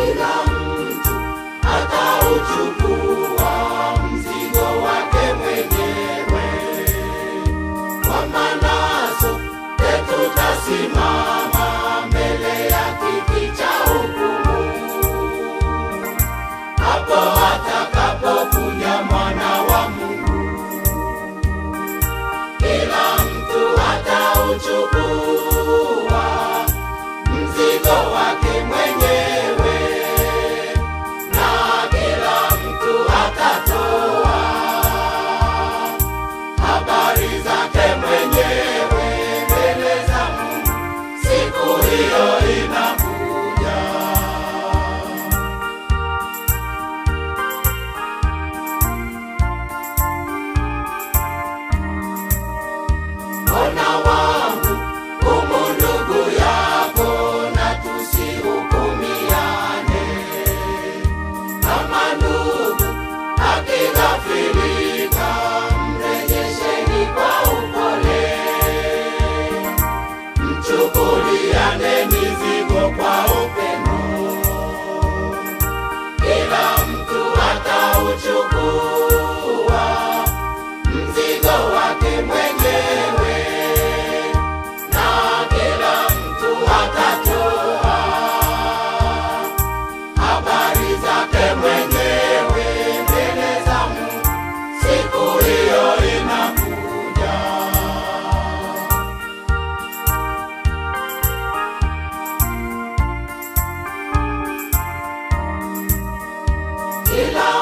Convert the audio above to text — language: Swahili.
kila mtu atauchukua mzigo wake mwenyewe. Kwa manasa tutasimama mbele ya kiti cha hukumu, hapo atakapokuja Mwana wa Mungu. Kila mtu atauchukua mzigo wake mwenyewe, na kila mtu atatoa habari zake mwenyewe mbele za Mungu. Siku hiyo inakuja. Mbona wangu humu ndugu yako, na tusihukumiane. Kama ndugu akighafilika, mrejesheni kwa upole. Mchukuliane mizigo kwa upendo. Kila mtu atauchukua mzigo wake mwenyewe, na kila mtu atatoa habari zake mwenyewe mbele za Mungu. Siku hiyo inakuja. Kila